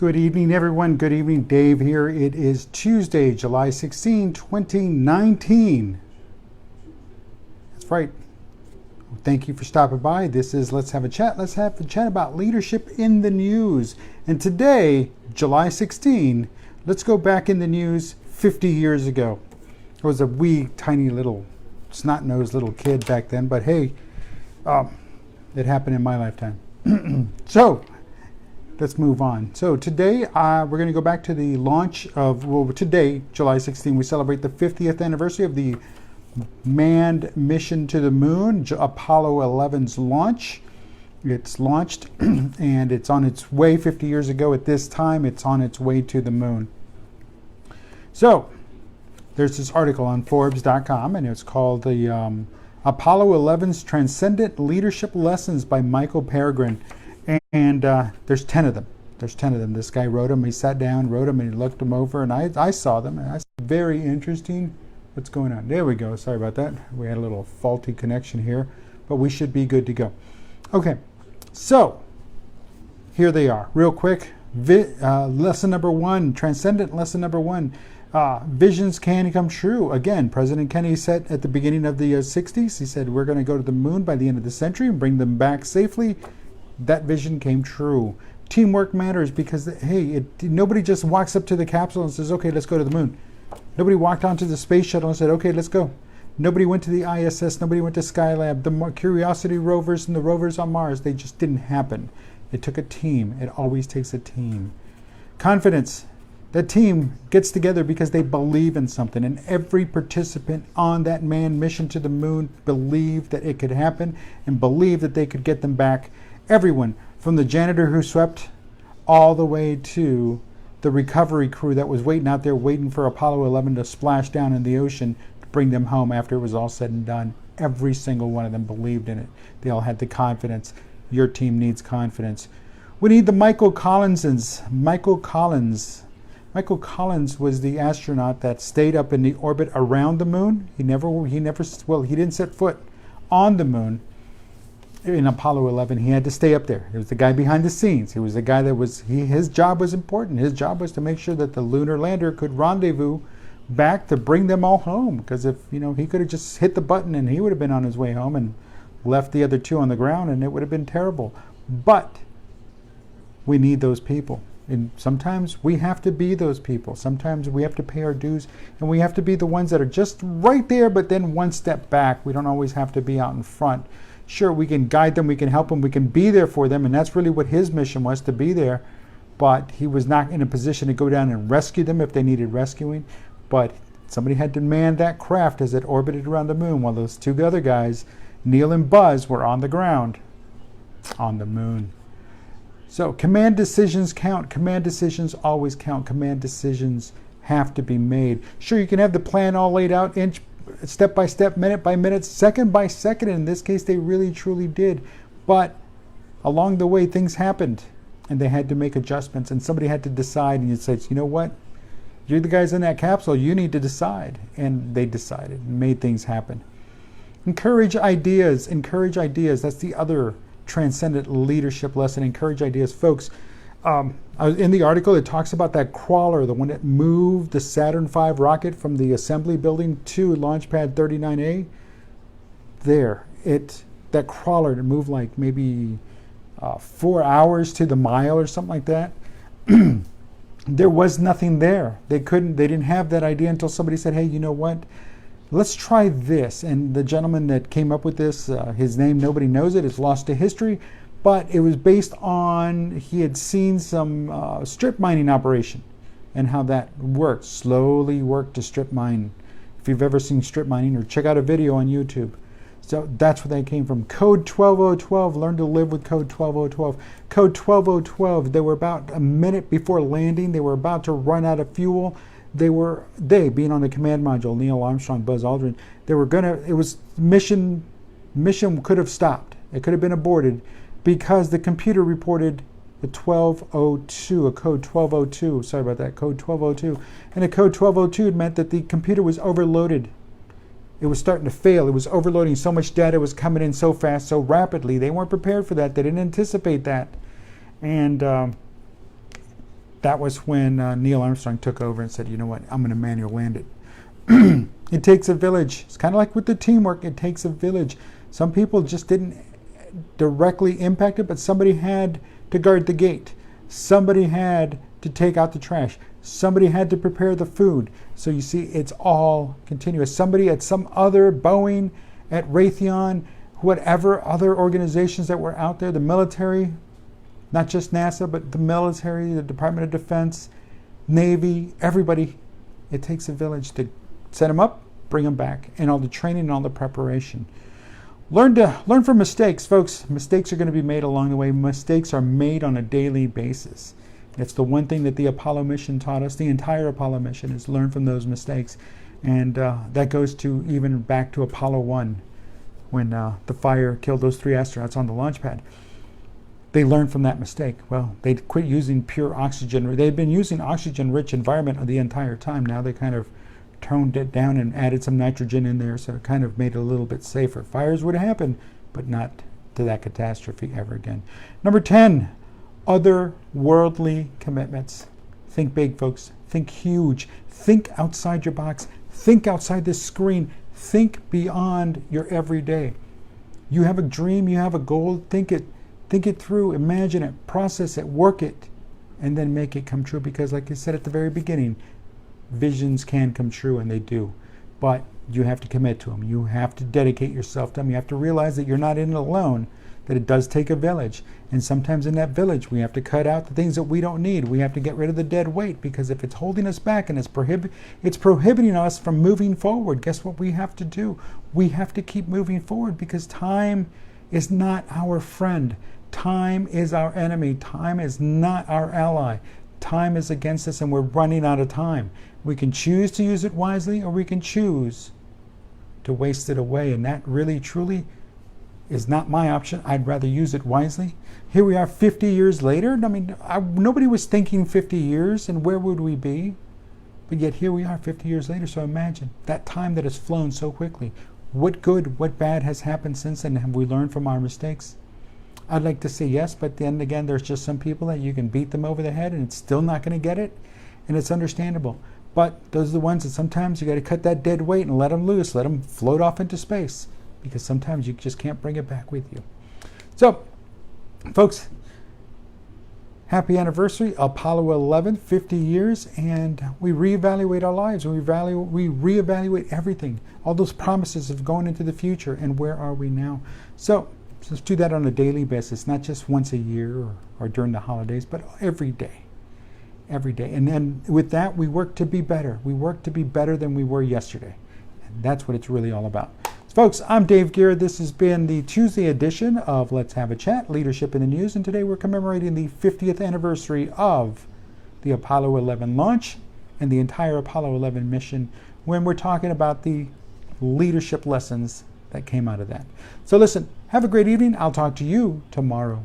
Good evening, everyone. Good evening. Dave here. It is Tuesday, July 16, 2019. That's right. Thank you for stopping by. This is Let's Have a Chat. Let's have a chat about leadership in the news. And today, July 16, let's go back in the news 50 years ago. I was a wee, tiny little, snot-nosed little kid back then, but hey, it happened in my lifetime. So, let's move on. So today, we're going to go back to the launch of, today, July 16, we celebrate the 50th anniversary of the manned mission to the moon, Apollo 11's launch. It's launched and it's on its way 50 years ago. At this time, it's on its way to the moon. So, there's this article on Forbes.com and it's called the Apollo 11's Transcendent Leadership Lessons by Michael Peregrine. And there's 10 of them. There's 10 of them. This guy wrote them. He sat down, wrote them, and he looked them over. And I saw them. And I said, very interesting. What's going on? There we go. Sorry about that. We had a little faulty connection here. But we should be good to go. Okay. So, here they are. Real quick. Lesson number 1. Transcendent lesson number 1. Visions can come true. Again, President Kennedy said at the beginning of the 60s, he said, we're going to go to the moon by the end of the century and bring them back safely. That vision came true. Teamwork matters because, hey, nobody just walks up to the capsule and says, okay, let's go to the moon. Nobody walked onto the space shuttle and said, okay, let's go. Nobody went to the ISS. Nobody went to Skylab. The Curiosity rovers and the rovers on Mars, they just didn't happen. It took a team. It always takes a team. Confidence. That team gets together because they believe in something. And every participant on that manned mission to the moon believed that it could happen and believed that they could get them back. Everyone, from the janitor who swept all the way to the recovery crew that was waiting out there, waiting for Apollo 11 to splash down in the ocean to bring them home after it was all said and done. Every single one of them believed in it. They all had the confidence. Your team needs confidence. We need the Michael Collinses. Michael Collins was the astronaut that stayed up in the orbit around the moon. He didn't set foot on the moon. In Apollo 11, he had to stay up there. He was the guy behind the scenes. He was the guy that his job was important. His job was to make sure that the lunar lander could rendezvous back to bring them all home. Because if, he could have just hit the button and he would have been on his way home and left the other two on the ground and it would have been terrible. But we need those people. And sometimes we have to be those people. Sometimes we have to pay our dues and we have to be the ones that are just right there, but then one step back. We don't always have to be out in front. Sure, we can guide them, we can help them, we can be there for them, and that's really what his mission was, to be there. But he was not in a position to go down and rescue them if they needed rescuing. But somebody had to man that craft as it orbited around the moon while those two other guys, Neil and Buzz, were on the ground on the moon. So command decisions count. Command decisions always count. Command decisions have to be made. Sure, you can have the plan all laid out, step by step, minute by minute, second by second. In this case, they really truly did. But along the way, things happened and they had to make adjustments and somebody had to decide. And you said, you know what? You're the guys in that capsule. You need to decide. And they decided and made things happen. Encourage ideas. Encourage ideas. That's the other transcendent leadership lesson. Encourage ideas. Folks, in the article, it talks about that crawler, the one that moved the Saturn V rocket from the assembly building to Launch Pad 39A. That crawler to move like maybe 4 hours to the mile or something like that. There was nothing there. They didn't have that idea until somebody said, hey, you know what? Let's try this. And the gentleman that came up with this, his name, nobody knows it. It's lost to history. But it was based on, he had seen some strip mining operation and how that worked, slowly worked to strip mine. If you've ever seen strip mining, or check out a video on YouTube. So that's where they came from. Code 12012, learn to live with code 12012. Code 12012, they were about a minute before landing. They were about to run out of fuel. They being on the command module, Neil Armstrong, Buzz Aldrin, mission could have stopped. It could have been aborted, because the computer reported the 1202, a code 1202, sorry about that, code 1202. And the code 1202 meant that the computer was overloaded. It was starting to fail. It was overloading. So much data was coming in so fast, so rapidly. They weren't prepared for that. They didn't anticipate that. And that was when Neil Armstrong took over and said, you know what, I'm going to manual land it. It takes a village. It's kind of like with the teamwork. It takes a village. Some people just didn't directly impact it, but somebody had to guard the gate. Somebody had to take out the trash. Somebody had to prepare the food. So you see, it's all continuous. Somebody at some other, Boeing, at Raytheon, whatever other organizations that were out there, the military, not just NASA, but the military, the Department of Defense, Navy, everybody, it takes a village to set them up, bring them back, and all the training and all the preparation. Learn from mistakes, folks. Mistakes are going to be made along the way. Mistakes are made on a daily basis. It's the one thing that the Apollo mission taught us. The entire Apollo mission is learn from those mistakes. And that goes to even back to Apollo 1, when the fire killed those 3 astronauts on the launch pad. They learned from that mistake. Well, they quit using pure oxygen. They've been using oxygen-rich environment the entire time. Now they kind of toned it down and added some nitrogen in there, so it kind of made it a little bit safer. Fires would happen, but not to that catastrophe ever again. Number 10, otherworldly commitments. Think big, folks. Think huge. Think outside your box. Think outside this screen. Think beyond your everyday. You have a dream, you have a goal, think it through, imagine it, process it, work it, and then make it come true. Because like I said at the very beginning, visions can come true, and they do. But you have to commit to them. You have to dedicate yourself to them. You have to realize that you're not in it alone, that it does take a village. And sometimes in that village, we have to cut out the things that we don't need. We have to get rid of the dead weight, because if it's holding us back and it's prohibiting us from moving forward, guess what we have to do? We have to keep moving forward, because time is not our friend. Time is our enemy. Time is not our ally. Time is against us, and we're running out of time. We can choose to use it wisely, or we can choose to waste it away. And that really, truly is not my option. I'd rather use it wisely. Here we are 50 years later. I mean, nobody was thinking 50 years, and where would we be? But yet here we are 50 years later. So imagine that time that has flown so quickly. What good, what bad has happened since then? Have we learned from our mistakes? I'd like to say yes, but then again, there's just some people that you can beat them over the head and it's still not going to get it, and it's understandable. But those are the ones that sometimes you got to cut that dead weight and let them loose, let them float off into space, because sometimes you just can't bring it back with you. So, folks, happy anniversary, Apollo 11, 50 years, and we reevaluate our lives. We reevaluate everything, all those promises of going into the future, and where are we now? So let's do that on a daily basis, not just once a year or during the holidays, but every day. Every day. And then with that, we work to be better. We work to be better than we were yesterday. And that's what it's really all about. So folks, I'm Dave Guerra. This has been the Tuesday edition of Let's Have a Chat, Leadership in the News. And today we're commemorating the 50th anniversary of the Apollo 11 launch and the entire Apollo 11 mission, when we're talking about the leadership lessons that came out of that. So listen, have a great evening. I'll talk to you tomorrow.